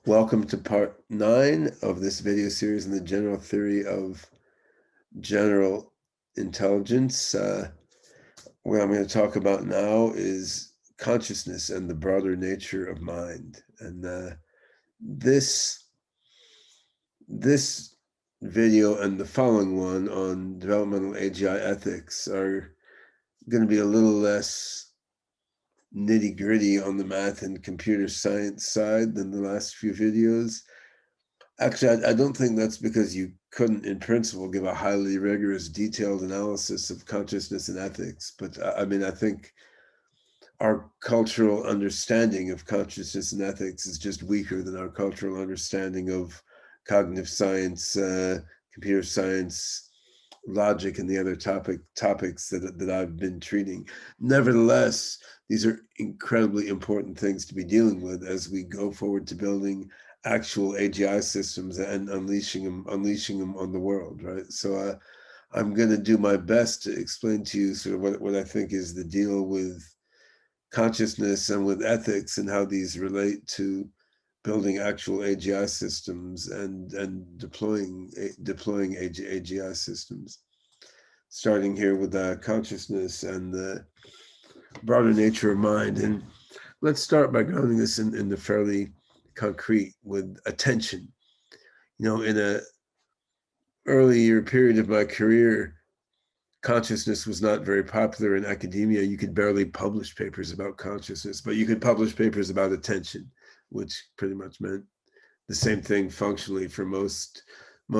Welcome to part 9 of this video series in the general theory of general intelligence. What I'm going to talk about now is consciousness and the broader nature of mind. And this this video and the following one on developmental AGI ethics are going to be a little less nitty gritty on the math and computer science side than the last few videos. Actually, I don't think that's because you couldn't, in principle, give a highly rigorous, detailed analysis of consciousness and ethics. But I mean, I think our cultural understanding of consciousness and ethics is just weaker than our cultural understanding of cognitive science, computer science, logic, and the other topics that I've been treating. Nevertheless, these are incredibly important things to be dealing with as we go forward to building actual AGI systems and unleashing them on the world, right? So I'm going to do my best to explain to you sort of what I think is the deal with consciousness and with ethics and how these relate to building actual AGI systems and deploying AGI systems. Starting here with consciousness and the broader nature of mind. And let's start by grounding this in the fairly concrete with attention. You know, in a earlier period of my career, consciousness was not very popular in academia. You could barely publish papers about consciousness, but you could publish papers about attention, which pretty much meant the same thing functionally for most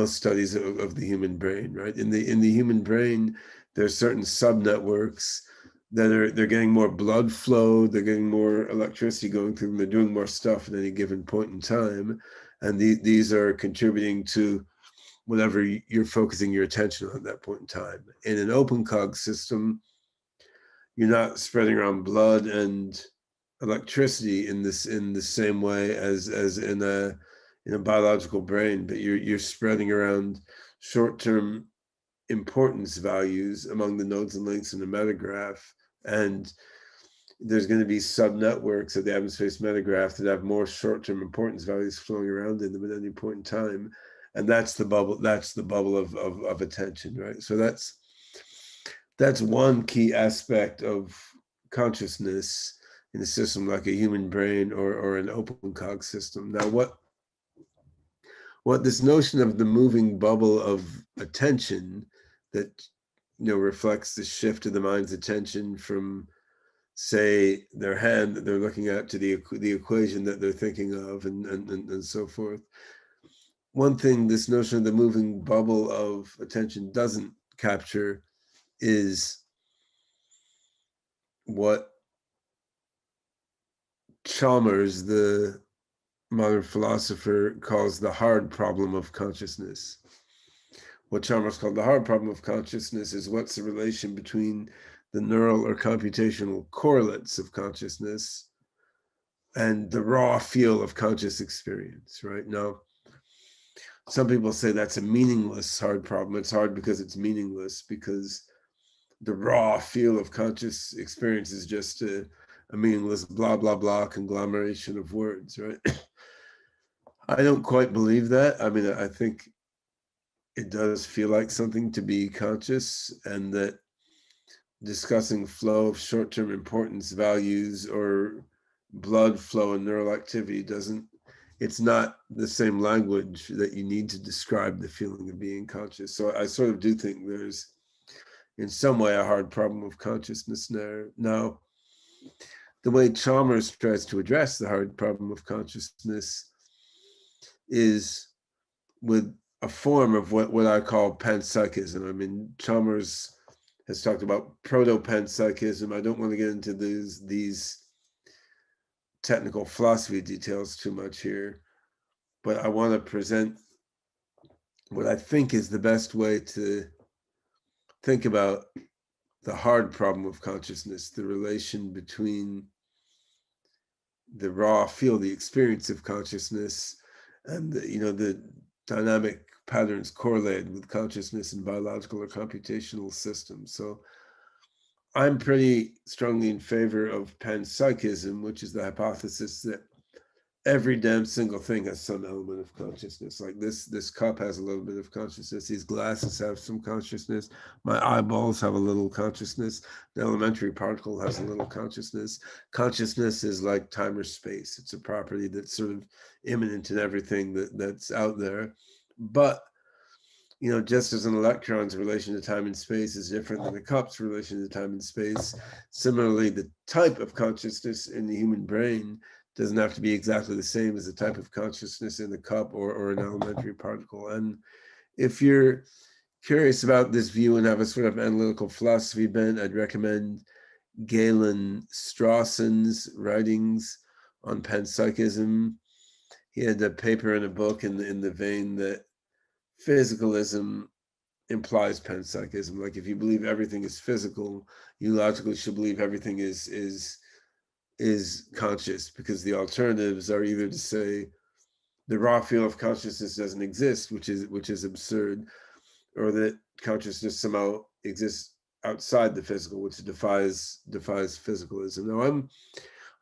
studies of the human brain, right? In the human brain, there's certain subnetworks they're getting more blood flow, they're getting more electricity going through them, they're doing more stuff at any given point in time, and these are contributing to whatever you're focusing your attention on at that point in time. In an open cog system, you're not spreading around blood and electricity in the same way as in a biological brain, but you're spreading around short-term importance values among the nodes and links in the metagraph, and there's going to be subnetworks of the evidence-based metagraph that have more short-term importance values flowing around in them at any point in time, and that's the bubble of attention, right? So that's one key aspect of consciousness in a system like a human brain or an open cog system. Now, what this notion of the moving bubble of attention that reflects the shift of the mind's attention from, say, their hand that they're looking at to the equation that they're thinking of, and so forth. One thing this notion of the moving bubble of attention doesn't capture is what Chalmers, the modern philosopher, calls the hard problem of consciousness. What Chalmers called the hard problem of consciousness is what's the relation between the neural or computational correlates of consciousness and the raw feel of conscious experience, right? Now, some people say that's a meaningless hard problem. It's hard because it's meaningless, because the raw feel of conscious experience is just a meaningless blah, blah, blah conglomeration of words, right? I don't quite believe that. I mean, I think it does feel like something to be conscious, and that discussing flow of short-term importance values or blood flow and neural activity it's not the same language that you need to describe the feeling of being conscious. So I sort of do think there's, in some way, a hard problem of consciousness there. Now, the way Chalmers tries to address the hard problem of consciousness is with a form of what I call panpsychism. I mean, Chalmers has talked about proto-panpsychism. I don't want to get into these technical philosophy details too much here, but I want to present what I think is the best way to think about the hard problem of consciousness, the relation between the raw feel, the experience of consciousness, and the dynamic patterns correlated with consciousness in biological or computational systems. So I'm pretty strongly in favor of panpsychism, which is the hypothesis that every damn single thing has some element of consciousness. Like this cup has a little bit of consciousness. These glasses have some consciousness. My eyeballs have a little consciousness. The elementary particle has a little consciousness. Consciousness is like time or space. It's a property that's sort of immanent in everything that's out there. But just as an electron's relation to time and space is different than a cup's relation to time and space, similarly, the type of consciousness in the human brain doesn't have to be exactly the same as the type of consciousness in the cup or an elementary particle. And if you're curious about this view and have a sort of analytical philosophy bent, I'd recommend Galen Strawson's writings on panpsychism. He had a paper and a book in the vein that physicalism implies panpsychism. Like if you believe everything is physical, you logically should believe everything is conscious, because the alternatives are either to say the raw field of consciousness doesn't exist, which is absurd, or that consciousness somehow exists outside the physical, which defies physicalism. Now,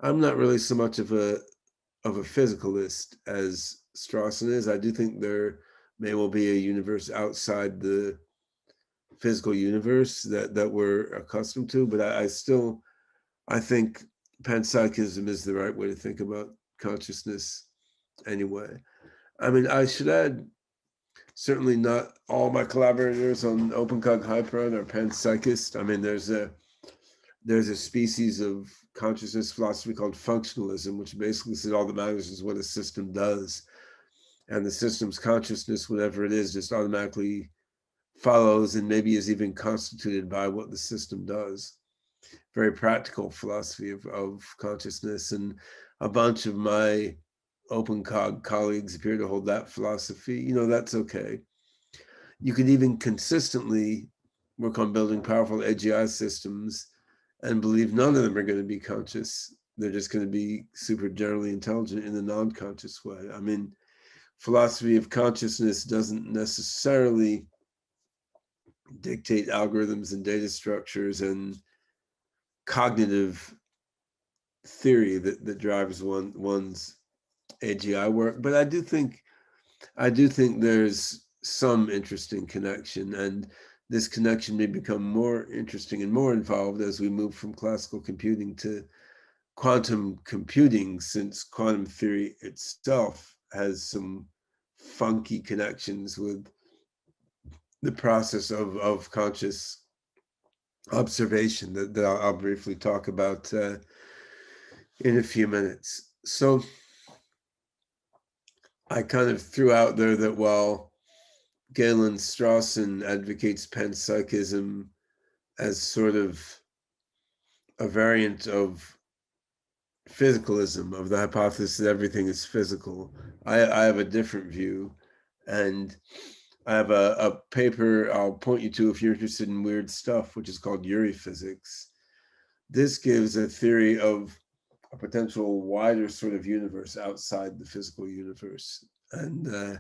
I'm not really so much of a physicalist as Strawson is. I do think there may well be a universe outside the physical universe that we're accustomed to, but I think panpsychism is the right way to think about consciousness anyway. I mean, I should add, certainly not all my collaborators on Cog Hyperon are panpsychists. I mean, there's a species of consciousness philosophy called functionalism, which basically says all that matters is what a system does. And the system's consciousness, whatever it is, just automatically follows and maybe is even constituted by what the system does. Very practical philosophy of consciousness. And a bunch of my OpenCog colleagues appear to hold that philosophy. That's okay. You could even consistently work on building powerful AGI systems and believe none of them are going to be conscious. They're just going to be super generally intelligent in a non-conscious way. I mean, philosophy of consciousness doesn't necessarily dictate algorithms and data structures and cognitive theory that drives one's AGI work. But I do think there's some interesting connection, and this connection may become more interesting and more involved as we move from classical computing to quantum computing, since quantum theory itself has some funky connections with the process of conscious observation that I'll briefly talk about in a few minutes. So I kind of threw out there that while Galen Strawson advocates panpsychism as sort of a variant of physicalism, of the hypothesis that everything is physical, I have a different view. And I have a paper I'll point you to if you're interested in weird stuff, which is called Euryphysics. This gives a theory of a potential wider sort of universe outside the physical universe. And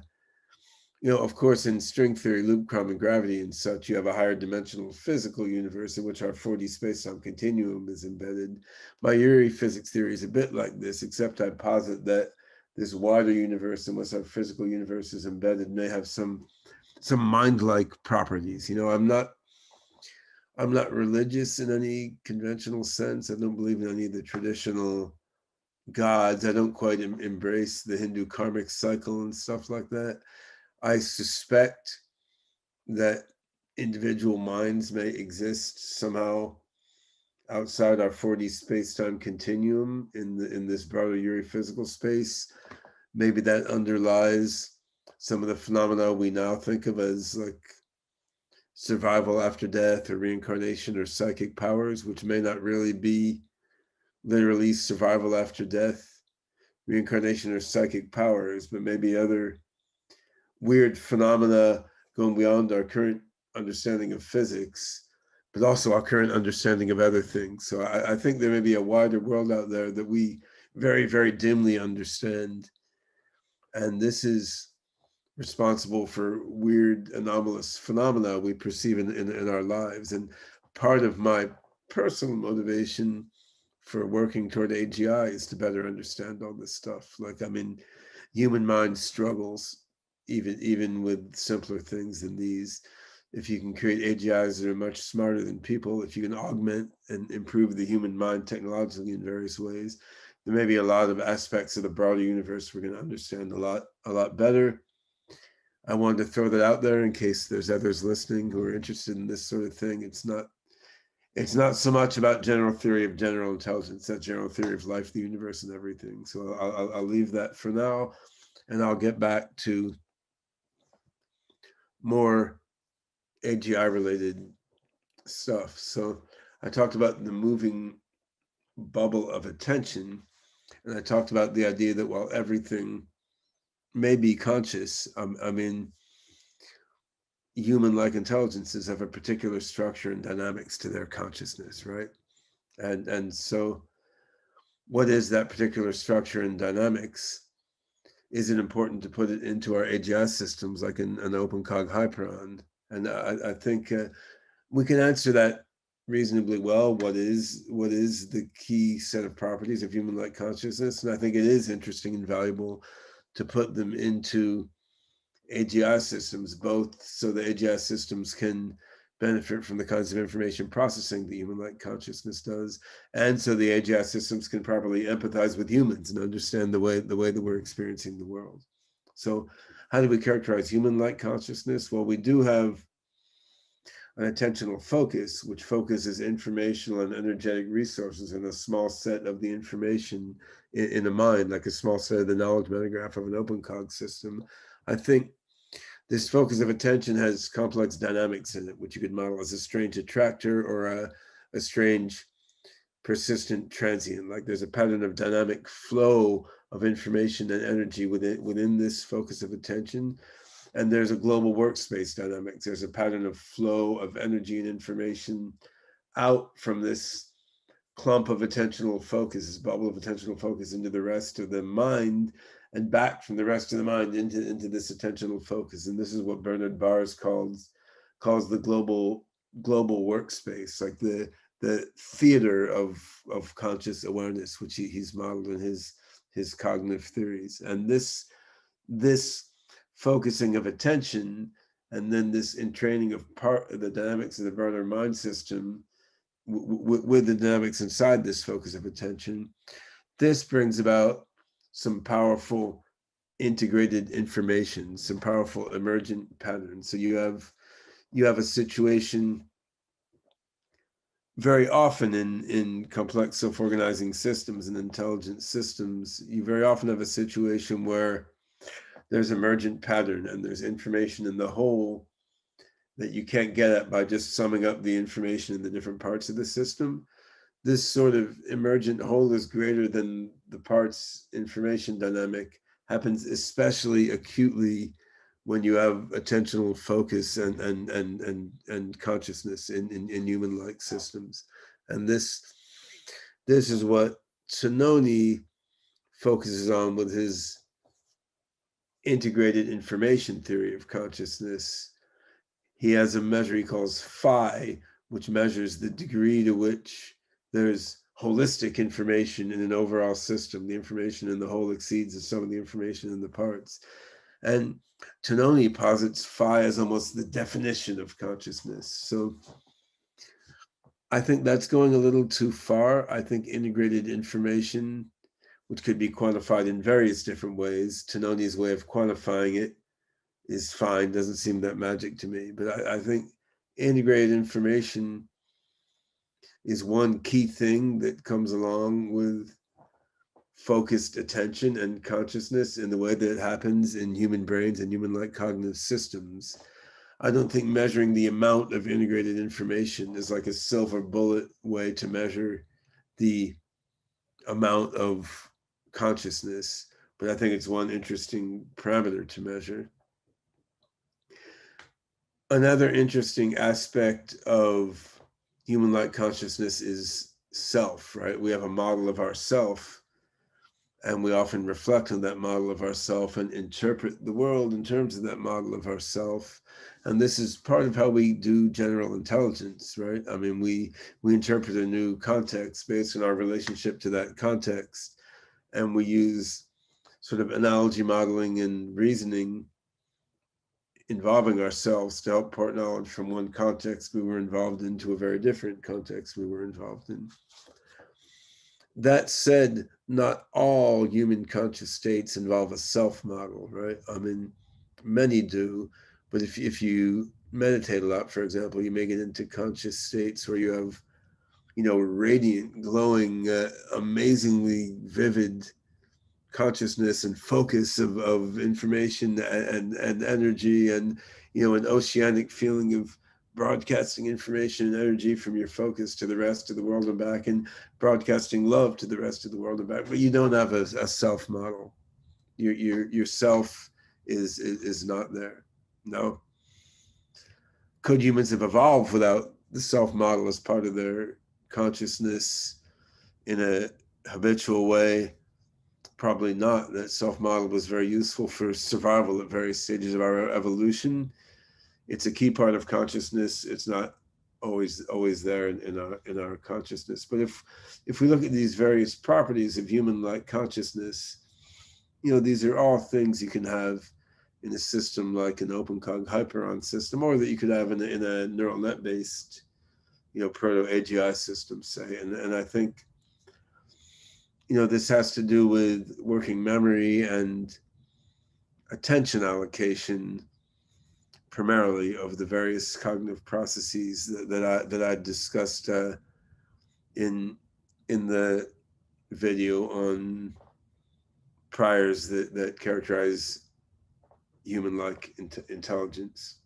of course, in string theory, loop quantum gravity and such, you have a higher dimensional physical universe in which our 4D space-time continuum is embedded. My Yuri physics theory is a bit like this, except I posit that this wider universe in which our physical universe is embedded may have some mind-like properties. I'm not religious in any conventional sense. I don't believe in any of the traditional gods. I don't quite embrace the Hindu karmic cycle and stuff like that. I suspect that individual minds may exist somehow outside our 4D space-time continuum in this broader Yuri physical space. Maybe that underlies some of the phenomena we now think of as like survival after death or reincarnation or psychic powers, which may not really be literally survival after death, reincarnation, or psychic powers, but maybe other weird phenomena going beyond our current understanding of physics, but also our current understanding of other things. So I think there may be a wider world out there that we very, very dimly understand. And this is responsible for weird anomalous phenomena we perceive in our lives. And part of my personal motivation for working toward AGI is to better understand all this stuff. Like, I mean, human mind struggles even with simpler things than these. If you can create AGIs that are much smarter than people, if you can augment and improve the human mind technologically in various ways, there may be a lot of aspects of the broader universe we're going to understand a lot better. I wanted to throw that out there in case there's others listening who are interested in this sort of thing. It's not so much about general theory of general intelligence, that general theory of life, the universe, and everything. So I'll leave that for now, and I'll get back to more AGI related stuff. So I talked about the moving bubble of attention, and I talked about the idea that while everything may be conscious, I mean, human-like intelligences have a particular structure and dynamics to their consciousness, right? And so what is that particular structure and dynamics? Is it important to put it into our AGI systems like an open Cog Hyperon? And I think we can answer that reasonably well. What is the key set of properties of human-like consciousness? And I think it is interesting and valuable to put them into AGI systems, both so the AGI systems can benefit from the kinds of information processing that human-like consciousness does, and so the AGI systems can properly empathize with humans and understand the way that we're experiencing the world. So how do we characterize human-like consciousness? Well, we do have an attentional focus, which focuses informational and energetic resources in a small set of the information in a mind, like a small set of the knowledge metagraph of an open cog system. I think this focus of attention has complex dynamics in it, which you could model as a strange attractor or a strange persistent transient. Like there's a pattern of dynamic flow of information and energy within this focus of attention. And there's a global workspace dynamics. There's a pattern of flow of energy and information out from this clump of attentional focus, this bubble of attentional focus into the rest of the mind, and back from the rest of the mind into this attentional focus. And this is what Bernard Bars calls the global workspace, like the theater of conscious awareness, which he's modeled in his cognitive theories. And this focusing of attention, and then this entraining of the dynamics of the broader mind system with the dynamics inside this focus of attention, this brings about some powerful integrated information, some powerful emergent patterns. So you have a situation very often in complex self-organizing systems and intelligent systems. You very often have a situation where there's emergent pattern and there's information in the whole that you can't get at by just summing up the information in the different parts of the system. This sort of emergent whole is greater than the parts information dynamic, happens especially acutely when you have attentional focus and consciousness in human-like systems. And this is what Tononi focuses on with his integrated information theory of consciousness. He has a measure he calls phi, which measures the degree to which there's holistic information in an overall system. The information in the whole exceeds the sum of the information in the parts. And Tononi posits phi as almost the definition of consciousness. So I think that's going a little too far. I think integrated information, which could be quantified in various different ways, Tononi's way of quantifying it is fine, doesn't seem that magic to me. But I think integrated information is one key thing that comes along with focused attention and consciousness in the way that it happens in human brains and human-like cognitive systems. I don't think measuring the amount of integrated information is like a silver bullet way to measure the amount of consciousness, but I think it's one interesting parameter to measure. Another interesting aspect of human-like consciousness is self, right? We have a model of ourself, And we often reflect on that model of ourself and interpret the world in terms of that model of ourself. And this is part of how we do general intelligence, right? I mean, we interpret a new context based on our relationship to that context, and we use sort of analogy modeling and reasoning involving ourselves to help part knowledge from one context we were involved in to a very different context we were involved in. That said, not all human conscious states involve a self model, right? I mean, many do, but if you meditate a lot, for example, you may get into conscious states where you have, radiant, glowing, amazingly vivid consciousness and focus of information and energy, and an oceanic feeling of broadcasting information and energy from your focus to the rest of the world and back, and broadcasting love to the rest of the world and back. But you don't have a self model. Your self is not there. No. Could humans have evolved without the self model as part of their consciousness in a habitual way? Probably not. That self-model was very useful for survival at various stages of our evolution. It's a key part of consciousness. It's not always there in our consciousness. But if we look at these various properties of human-like consciousness, these are all things you can have in a system like an open Cog Hyperon system, or that you could have in a neural net-based, proto-AGI system, say. And I think this has to do with working memory and attention allocation, primarily, of the various cognitive processes that I discussed in the video on priors that characterize human-like intelligence.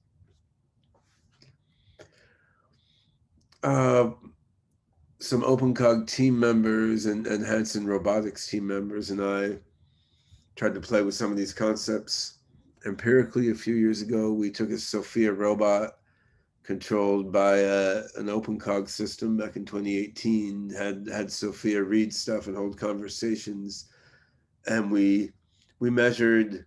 Some OpenCog team members and Hanson Robotics team members and I tried to play with some of these concepts empirically a few years ago. We took a Sophia robot controlled by an OpenCog system back in 2018, had Sophia read stuff and hold conversations, and we measured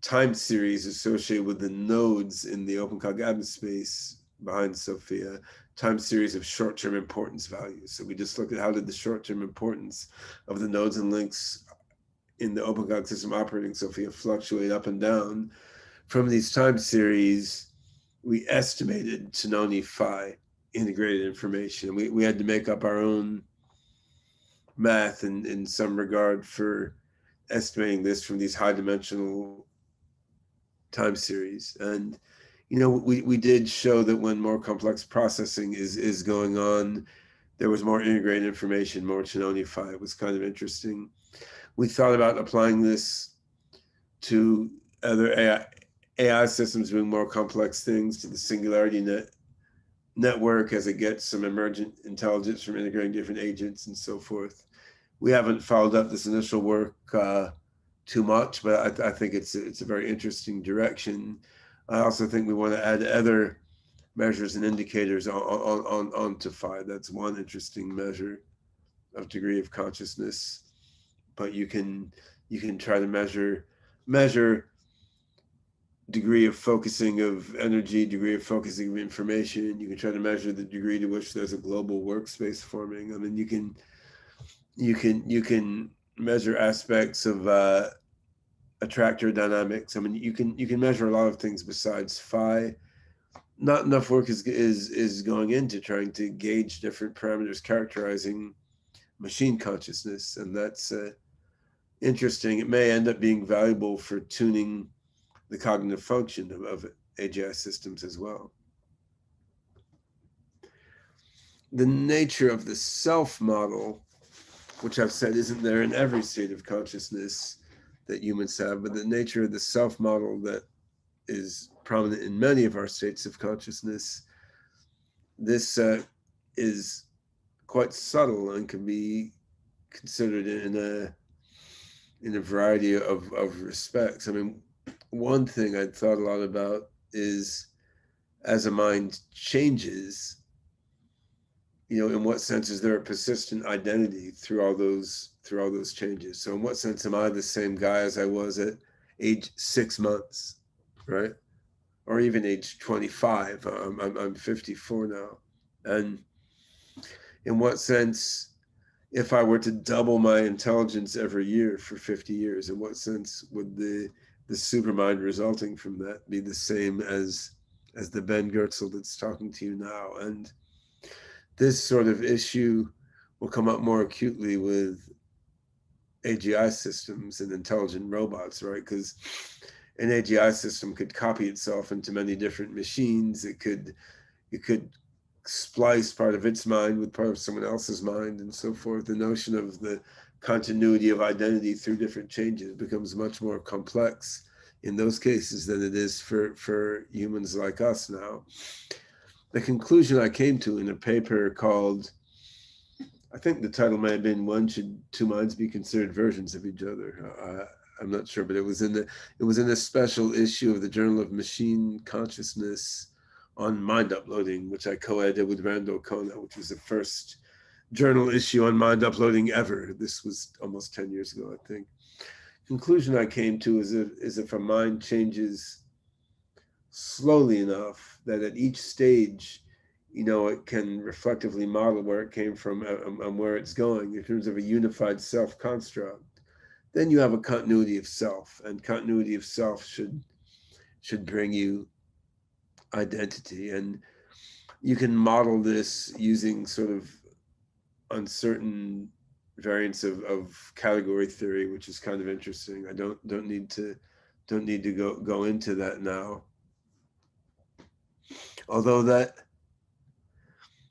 time series associated with the nodes in the OpenCog admin space behind Sophia, time series of short-term importance values. So we just looked at how did the short-term importance of the nodes and links in the OpenCog system operating Sophia fluctuate up and down. From these time series, we estimated Tononi phi integrated information. We had to make up our own math in some regard for estimating this from these high-dimensional time series. And we did show that when more complex processing is going on, there was more integrated information, more Tononi phi. It was kind of interesting. We thought about applying this to other AI systems doing more complex things, to the singularity network as it gets some emergent intelligence from integrating different agents and so forth. We haven't followed up this initial work too much, but I think it's a very interesting direction. I also think we want to add other measures and indicators onto phi. That's one interesting measure of degree of consciousness. But you can try to measure degree of focusing of energy, degree of focusing of information. You can try to measure the degree to which there's a global workspace forming. I mean, you can measure aspects of attractor dynamics. I mean, you can measure a lot of things besides phi. Not enough work is going into trying to gauge different parameters characterizing machine consciousness, and that's interesting. It may end up being valuable for tuning the cognitive function of AGI systems as well. The nature of the self model, which I've said isn't there in every state of consciousness that humans have, but the nature of the self model that is prominent in many of our states of consciousness, this is quite subtle and can be considered in a variety of respects. I mean, one thing I'd thought a lot about is, as a mind changes, in what sense is there a persistent identity through all those through all those changes. So in what sense am I the same guy as I was at age 6 months, right? Or even age 25. I'm 54 now. And in what sense, if I were to double my intelligence every year for 50 years, in what sense would the supermind resulting from that be the same as the Ben Goertzel that's talking to you now? And this sort of issue will come up more acutely with AGI systems and intelligent robots, right? Because an AGI system could copy itself into many different machines. It could splice part of its mind with part of someone else's mind and so forth. The notion of the continuity of identity through different changes becomes much more complex in those cases than it is for humans like us now. The conclusion I came to in a paper called, I think the title may have been "When Should Two Minds Be Considered Versions of Each Other?" I'm not sure, but it was in a special issue of the Journal of Machine Consciousness on mind uploading, which I co-edited with Randall Kona, which was the first journal issue on mind uploading ever. This was almost 10 years ago, I think. Conclusion I came to is if a mind changes slowly enough that at each stage, it can reflectively model where it came from and where it's going in terms of a unified self construct, then you have a continuity of self, and continuity of self should bring you identity. And you can model this using sort of uncertain variants of category theory, which is kind of interesting. I don't need to go into that now. Although that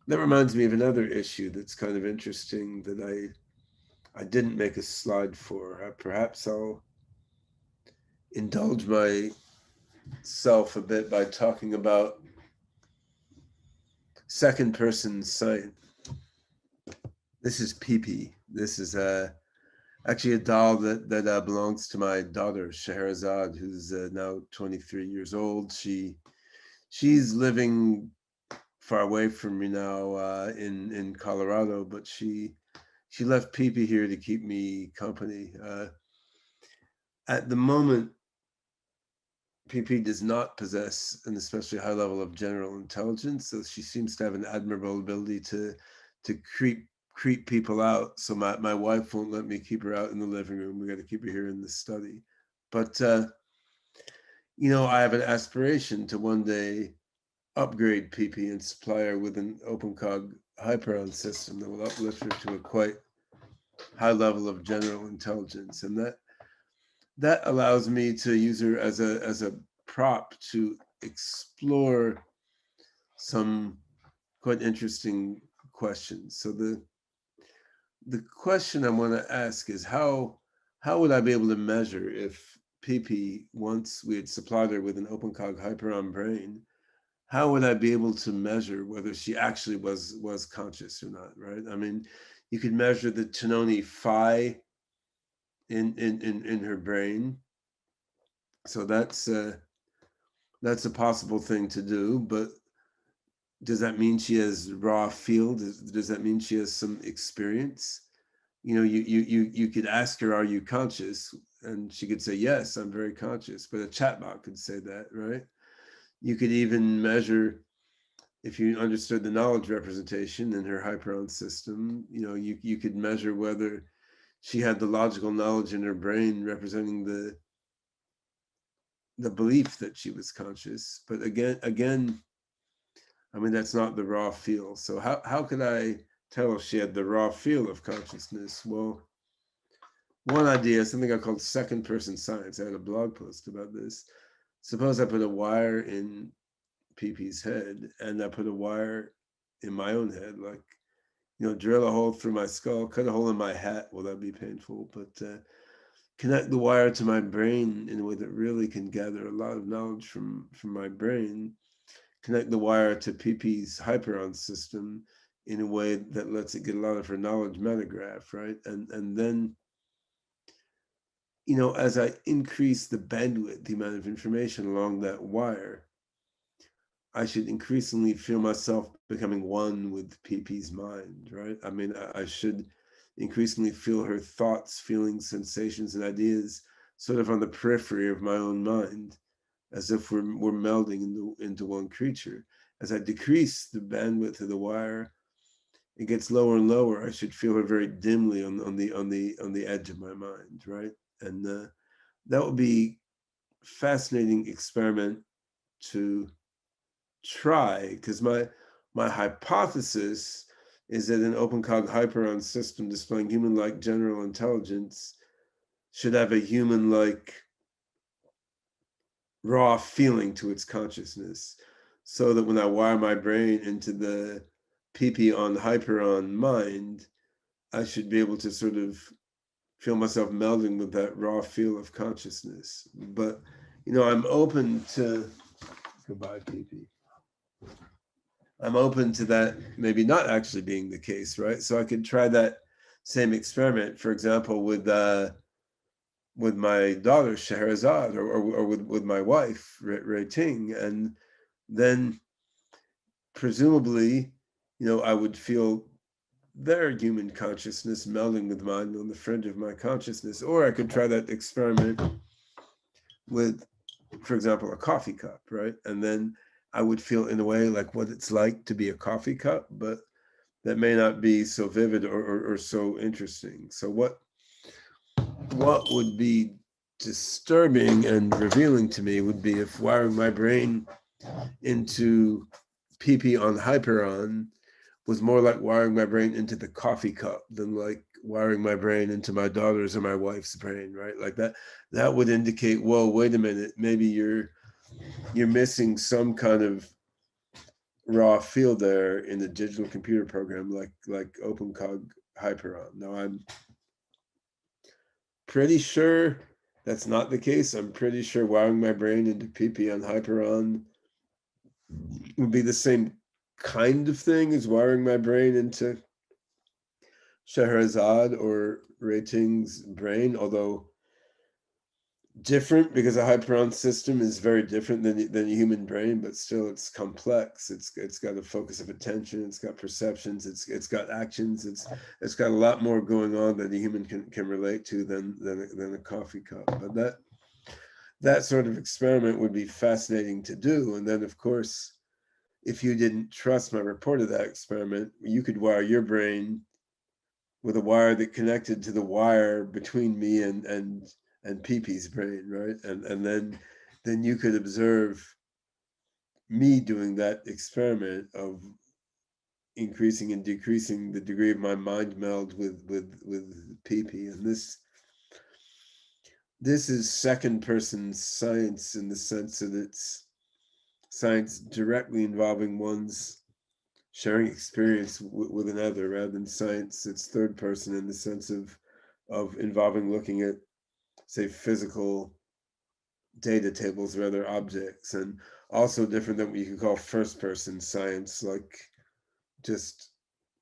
reminds me of another issue that's kind of interesting that I didn't make a slide for. Perhaps I'll indulge myself a bit by talking about second person science. This is Pee. This is actually a doll that belongs to my daughter Scheherazade, who's now 23 years old. She's living far away from me now in Colorado, but she left Pee here to keep me company. At the moment, Pee does not possess an especially high level of general intelligence, so she seems to have an admirable ability to creep people out. So my wife won't let me keep her out in the living room. We got to keep her here in the study. But I have an aspiration to one day upgrade Pee and supply her with an open Cog Hyperon system that will uplift her to a quite high level of general intelligence, and that allows me to use her as a prop to explore some quite interesting questions. So the question I want to ask is how would I be able to measure if PP, once we had supplied her with an open Cog Hyperon brain, how would I be able to measure whether she actually was conscious or not, right? I mean, you could measure the Tononi phi in her brain. So that's a possible thing to do, but does that mean she has raw field? Does that mean she has some experience? You could ask her, "Are you conscious?" And she could say, "Yes, I'm very conscious." But a chatbot could say that, right? You could even measure, if you understood the knowledge representation in her Hyperon system, you could measure whether she had the logical knowledge in her brain representing the belief that she was conscious. But again, I mean, that's not the raw feel. So how could I tell if she had the raw feel of consciousness? Well, one idea, something I called second person science. I had a blog post about this. Suppose I put a wire in PP's head and I put a wire in my own head, like, drill a hole through my skull, cut a hole in my hat. Well, that'd be painful, but connect the wire to my brain in a way that really can gather a lot of knowledge from my brain. Connect the wire to PP's Hyperon system in a way that lets it get a lot of her knowledge metagraph, right? And then, as I increase the bandwidth, the amount of information along that wire, I should increasingly feel myself becoming one with PP's mind, right? I mean, I should, increasingly feel her thoughts, feelings, sensations, and ideas sort of on the periphery of my own mind, as if we're melding into one creature. As I decrease the bandwidth of the wire, it gets lower and lower. I should feel her very dimly on the edge of my mind, right? And that would be fascinating experiment to try, because my hypothesis is that an open Cog Hyperon system displaying human-like general intelligence should have a human-like raw feeling to its consciousness, so that when I wire my brain into the PP on Hyperon mind, I should be able to sort of feel myself melding with that raw feel of consciousness. But, I'm open to, goodbye, PP. I'm open to that maybe not actually being the case, right? So I could try that same experiment, for example, with my daughter Scheherazade, or with my wife Rei Ting, and then presumably, I would feel their human consciousness melding with mine on the fringe of my consciousness. Or I could try that experiment with, for example, a coffee cup, right? And then I would feel in a way like what it's like to be a coffee cup, but that may not be so vivid or so interesting. So what would be disturbing and revealing to me would be if wiring my brain into PP on Hyperon was more like wiring my brain into the coffee cup than like wiring my brain into my daughter's or my wife's brain, right? Like that would indicate, whoa, wait a minute, maybe you're missing some kind of raw feel there in the digital computer program like OpenCog Hyperon. Now I'm pretty sure that's not the case. I'm pretty sure wiring my brain into PP on Hyperon would be the same kind of thing as wiring my brain into Scheherazade or Rei Ting's brain, although different, because a Hyperon system is very different than a human brain, but still it's complex. It's got a focus of attention, it's got perceptions, it's got actions, it's got a lot more going on that a human can relate to than a coffee cup. But that sort of experiment would be fascinating to do. And then, of course, if you didn't trust my report of that experiment, you could wire your brain with a wire that connected to the wire between me and PP's brain, right? And then you could observe me doing that experiment of increasing and decreasing the degree of my mind meld with PP. And this is second person science in the sense that it's science directly involving one's sharing experience with another, rather than science it's third person in the sense of involving looking at, say, physical data tables or other objects, and also different than what you could call first person science, like just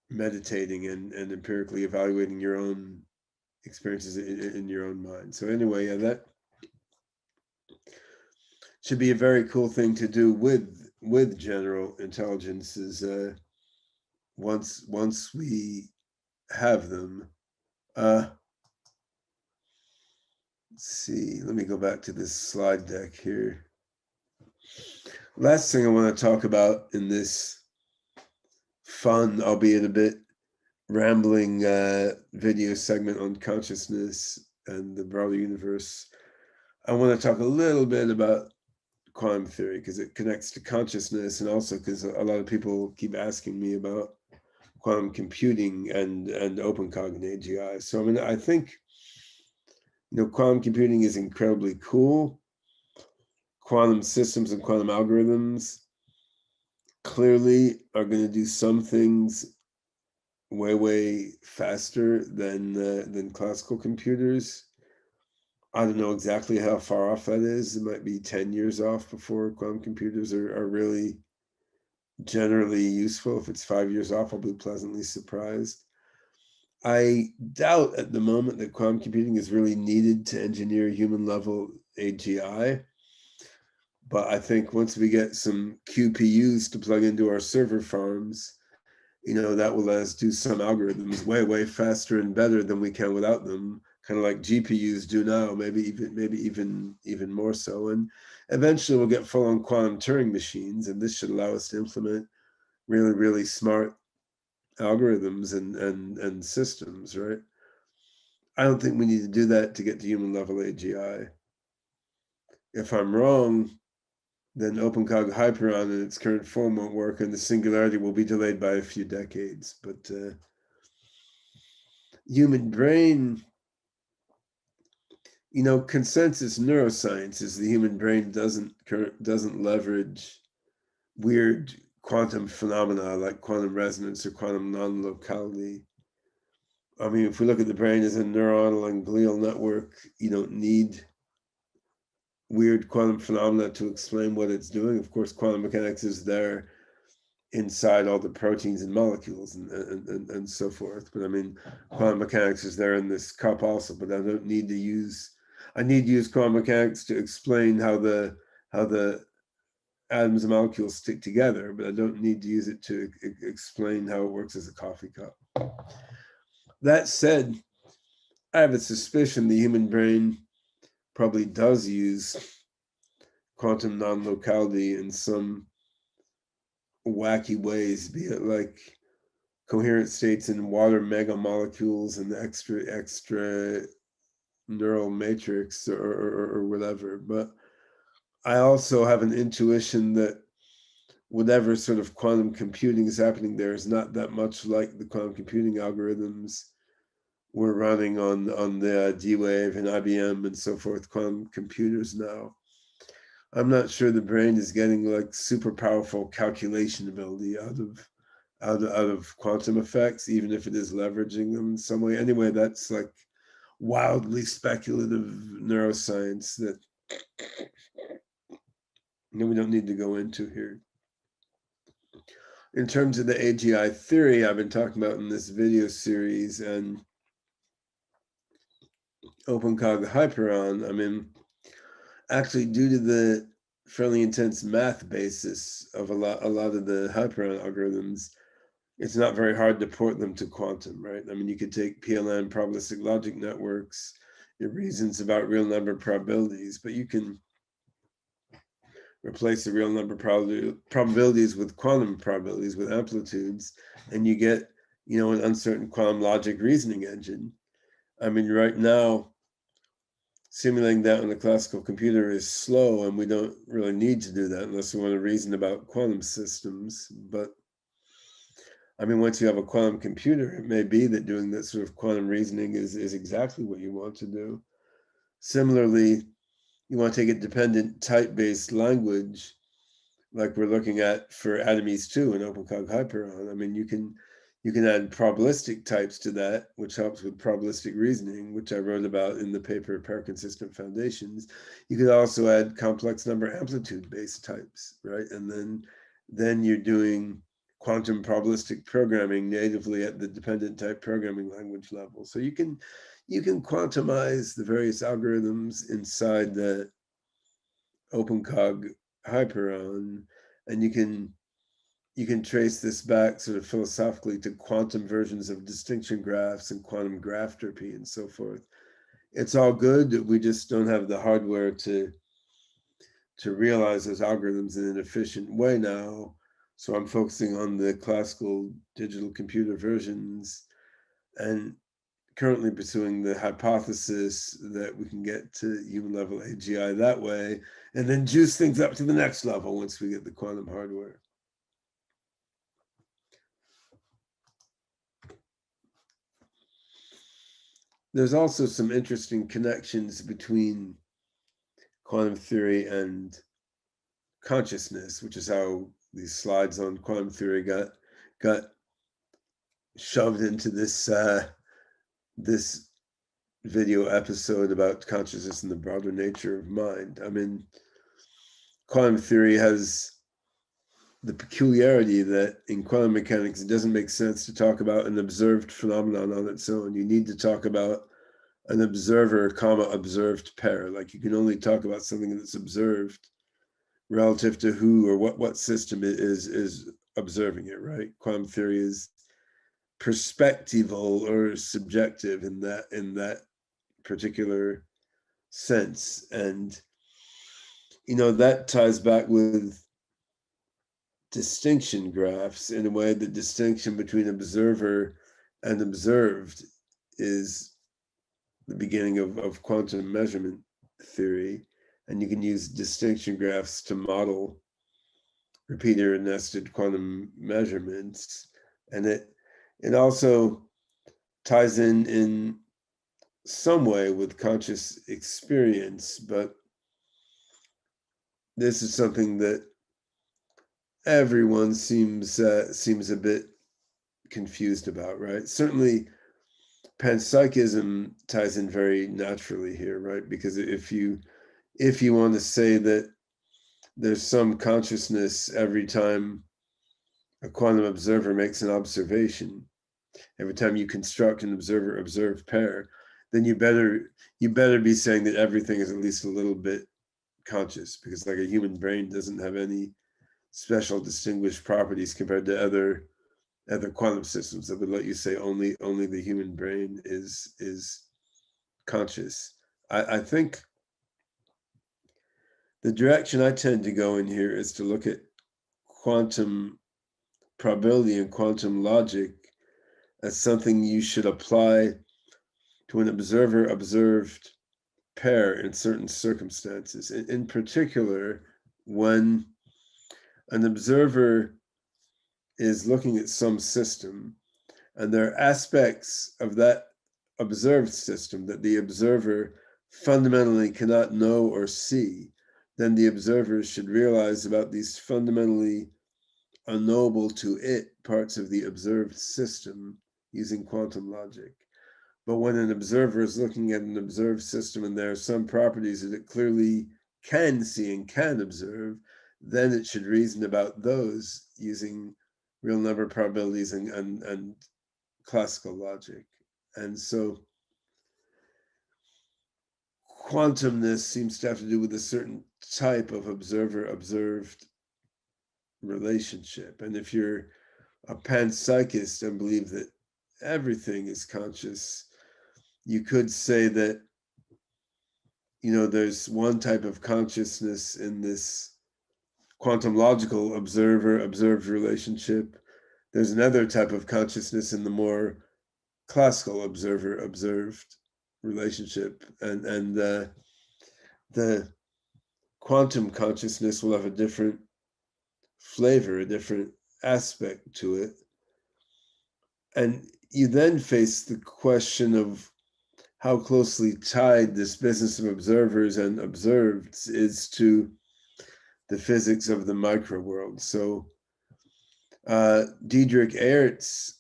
meditating and empirically evaluating your own experiences in your own mind. So anyway, yeah, that should be a very cool thing to do with general intelligence, is once we have them. Let's see, let me go back to this slide deck here. Last thing I want to talk about in this fun, albeit a bit rambling video segment on consciousness and the broader universe, I want to talk a little bit about quantum theory, because it connects to consciousness, and also because a lot of people keep asking me about quantum computing and open cog AGI. So I mean, I think quantum computing is incredibly cool. Quantum systems and quantum algorithms clearly are going to do some things way faster than classical computers. I don't know exactly how far off that is. It might be 10 years off before quantum computers are really generally useful. If it's 5 years off, I'll be pleasantly surprised. I doubt at the moment that quantum computing is really needed to engineer human level AGI. But I think once we get some QPUs to plug into our server farms, that will let us do some algorithms way, way faster and better than we can without them, kind of like GPUs do now, maybe even more so. And eventually we'll get full-on quantum Turing machines, and this should allow us to implement really, really smart algorithms and systems, right? I don't think we need to do that to get to human level AGI. If I'm wrong, then Open Cog Hyperon in its current form won't work, and the singularity will be delayed by a few decades. But human brain, consensus neuroscience is the human brain doesn't leverage weird quantum phenomena like quantum resonance or quantum non-locality. I mean, if we look at the brain as a neuronal and glial network, you don't need weird quantum phenomena to explain what it's doing. Of course, quantum mechanics is there inside all the proteins and molecules and so forth. But I mean, quantum mechanics is there in this cup also, but I need to use quantum mechanics to explain how the atoms and molecules stick together, but I don't need to use it to explain how it works as a coffee cup. That said, I have a suspicion the human brain probably does use quantum non-locality in some wacky ways, be it like coherent states in water megamolecules and the extra neural matrix or whatever. But I also have an intuition that whatever sort of quantum computing is happening there is not that much like the quantum computing algorithms we're running on the D-Wave and IBM and so forth quantum computers now. I'm not sure the brain is getting like super powerful calculation ability out of quantum effects, even if it is leveraging them in some way. Anyway, that's like wildly speculative neuroscience that we don't need to go into here. In terms of the AGI theory I've been talking about in this video series and Open Cog Hyperon, I mean, actually due to the fairly intense math basis of a lot of the Hyperon algorithms, it's not very hard to port them to quantum, right? I mean, you could take PLN, probabilistic logic networks, it reasons about real number probabilities, but you can replace the real number probabilities with quantum probabilities with amplitudes, and you get, an uncertain quantum logic reasoning engine. I mean, right now, simulating that on a classical computer is slow, and we don't really need to do that unless we want to reason about quantum systems. But I mean, once you have a quantum computer, it may be that doing that sort of quantum reasoning is exactly what you want to do. Similarly, you want to take a dependent type-based language, like we're looking at for Atomies 2 in OpenCog Hyperon. I mean, you can add probabilistic types to that, which helps with probabilistic reasoning, which I wrote about in the paper Pair-Consistent Foundations. You could also add complex number amplitude-based types, right? And then you're doing quantum probabilistic programming natively at the dependent type programming language level. So you can quantumize the various algorithms inside the OpenCog Hyperon, and you can trace this back sort of philosophically to quantum versions of distinction graphs and quantum graftropy and so forth. It's all good. We just don't have the hardware to realize those algorithms in an efficient way now. So I'm focusing on the classical digital computer versions and currently pursuing the hypothesis that we can get to human level AGI that way, and then juice things up to the next level once we get the quantum hardware. There's also some interesting connections between quantum theory and consciousness, which is how these slides on quantum theory got shoved into this this video episode about consciousness and the broader nature of mind. I mean, quantum theory has the peculiarity that in quantum mechanics, it doesn't make sense to talk about an observed phenomenon on its own. You need to talk about an observer, observed pair. Like you can only talk about something that's observed relative to who or what system is observing it, right? Quantum theory is perspectival or subjective in that particular sense. And that ties back with distinction graphs. In a way, the distinction between observer and observed is the beginning of quantum measurement theory. And you can use distinction graphs to model repeater and nested quantum measurements. And it also ties in some way with conscious experience, but this is something that everyone seems a bit confused about, right? Certainly, panpsychism ties in very naturally here, right? Because if you want to say that there's some consciousness every time a quantum observer makes an observation, every time you construct an observer-observed pair, then you better be saying that everything is at least a little bit conscious, because like a human brain doesn't have any special distinguished properties compared to other quantum systems that would let you say only the human brain is conscious. I think the direction I tend to go in here is to look at quantum probability and quantum logic as something you should apply to an observer-observed pair in certain circumstances. In particular, when an observer is looking at some system, and there are aspects of that observed system that the observer fundamentally cannot know or see, then the observer should realize about these fundamentally unknowable to it parts of the observed system using quantum logic. But when an observer is looking at an observed system and there are some properties that it clearly can see and can observe, then it should reason about those using real number probabilities and classical logic. And so quantumness seems to have to do with a certain type of observer-observed relationship. And if you're a panpsychist and believe that everything is conscious, you could say that there's one type of consciousness in this quantum logical observer-observed relationship. There's another type of consciousness in the more classical observer-observed relationship, and the quantum consciousness will have a different flavor, a different aspect to it. And you then face the question of how closely tied this business of observers and observeds is to the physics of the micro world. So Diederik Eärts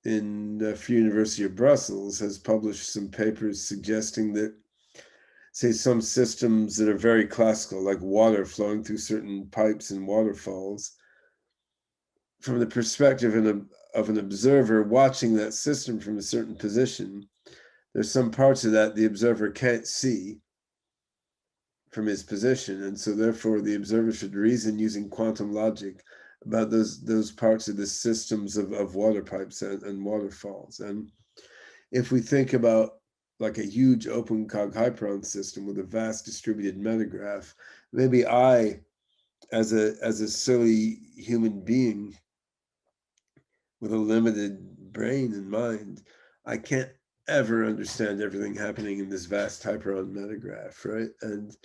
in the Free University of Brussels has published some papers suggesting that, say, some systems that are very classical, like water flowing through certain pipes and waterfalls, from the perspective of an observer watching that system from a certain position, there's some parts of that the observer can't see from his position, and so therefore the observer should reason using quantum logic about those parts of the systems of water pipes and waterfalls. And if we think about like a huge open Cog Hyperon system with a vast distributed metagraph, maybe I, as a silly human being with a limited brain and mind, I can't ever understand everything happening in this vast Hyperon metagraph, right? And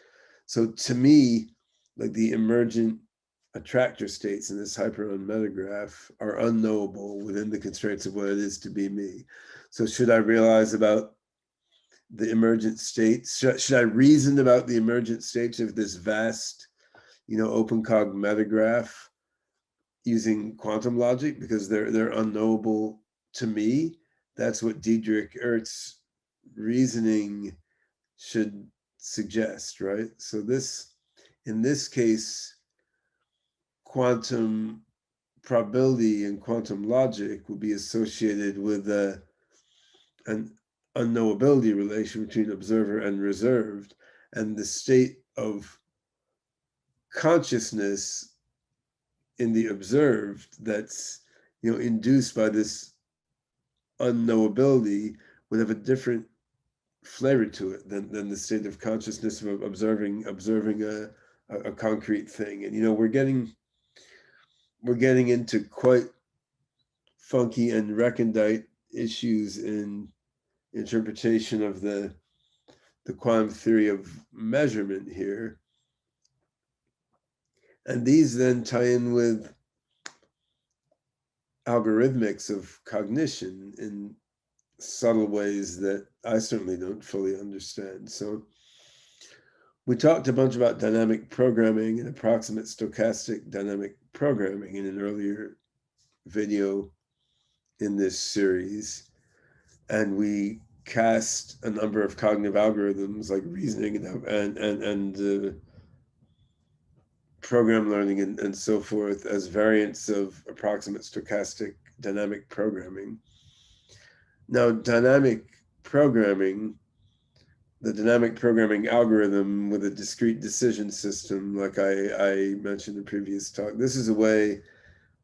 so to me, like the emergent attractor states in this Hyperon metagraph are unknowable within the constraints of what it is to be me. So should I realize about the emergent states? Should I reason about the emergent states of this vast, open Cog metagraph using quantum logic because they're unknowable to me? That's what Diederik Eärts' reasoning should suggest, right? So in this case, quantum probability and quantum logic will be associated with an unknowability relation between observer and reserved, and the state of consciousness in the observed that's induced by this unknowability would have a different flavor to it than the state of consciousness of observing a concrete thing. And we're getting into quite funky and recondite issues in interpretation of the quantum theory of measurement here. And these then tie in with algorithmics of cognition in subtle ways that I certainly don't fully understand. So we talked a bunch about dynamic programming and approximate stochastic dynamic programming in an earlier video in this series. And we cast a number of cognitive algorithms like reasoning and program learning and so forth as variants of approximate stochastic dynamic programming. Now, the dynamic programming algorithm with a discrete decision system, like I mentioned in the previous talk, this is a way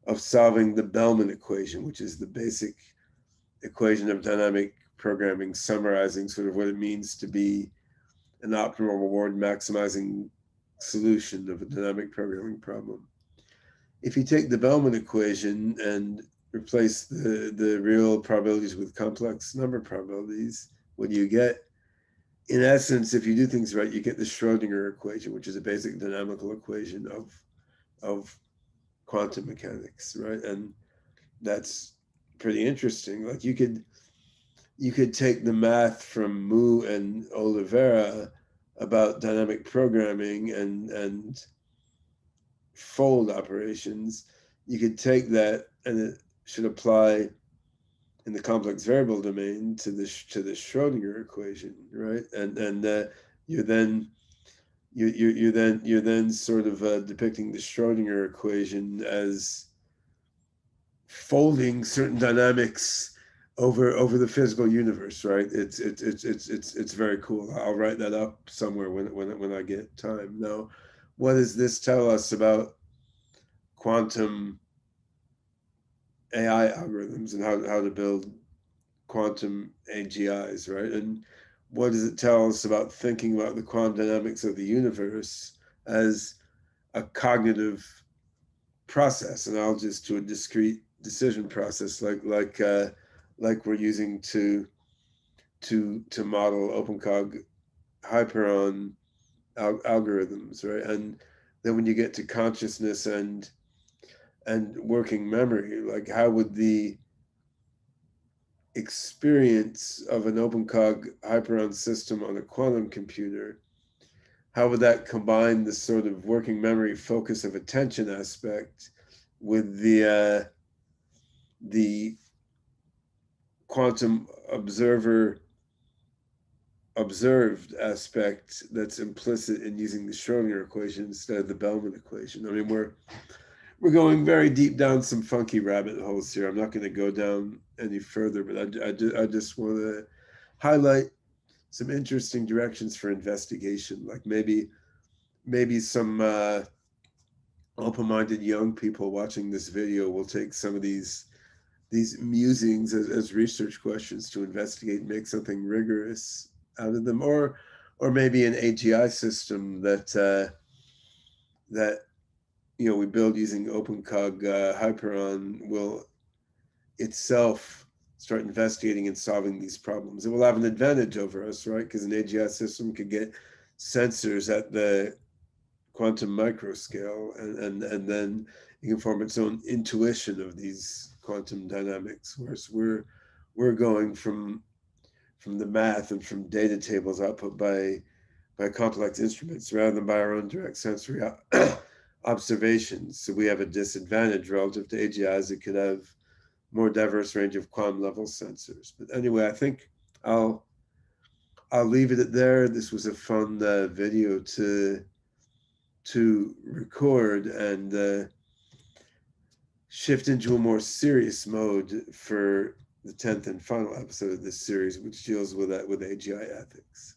of solving the Bellman equation, which is the basic equation of dynamic programming, summarizing sort of what it means to be an optimal reward maximizing solution of a dynamic programming problem. If you take the Bellman equation and replace the real probabilities with complex number probabilities, what do you get? In essence, if you do things right, you get the Schrodinger equation, which is a basic dynamical equation of quantum mechanics, right? And that's pretty interesting. Like you could take the math from Mu and Oliveira about dynamic programming and fold operations. You could take that, and it should apply in the complex variable domain to the Schrodinger equation, right? And you're then sort of depicting the Schrodinger equation as folding certain dynamics over the physical universe, right? It's very cool. I'll write that up somewhere when I get time. Now, what does this tell us about quantum AI algorithms and how to build quantum AGIs, right? And what does it tell us about thinking about the quantum dynamics of the universe as a cognitive process, analogous to a discrete decision process, like we're using to model open Cog Hyperon algorithms, right? And then when you get to consciousness and working memory, like how would the experience of an open Cog Hyperon system on a quantum computer, how would that combine the sort of working memory focus of attention aspect with the quantum observed aspect that's implicit in using the Schrodinger equation instead of the Bellman equation? I mean, we're going very deep down some funky rabbit holes here. I'm not going to go down any further, but I just want to highlight some interesting directions for investigation. Like maybe some open-minded young people watching this video will take some of these musings as research questions to investigate and make something rigorous out of them, or maybe an AGI system that we build using open Cog Hyperon will itself start investigating and solving these problems. It will have an advantage over us, right? Because an AGI system could get sensors at the quantum microscale, and then it can form its own intuition of these quantum dynamics, whereas we're going from the math and from data tables output by complex instruments rather than by our own direct sensory observations. So we have a disadvantage relative to AGIs that could have more diverse range of quantum level sensors. But anyway, I think I'll leave it at there. This was a fun video to record and shift into a more serious mode for the 10th and final episode of this series, which deals with AGI ethics.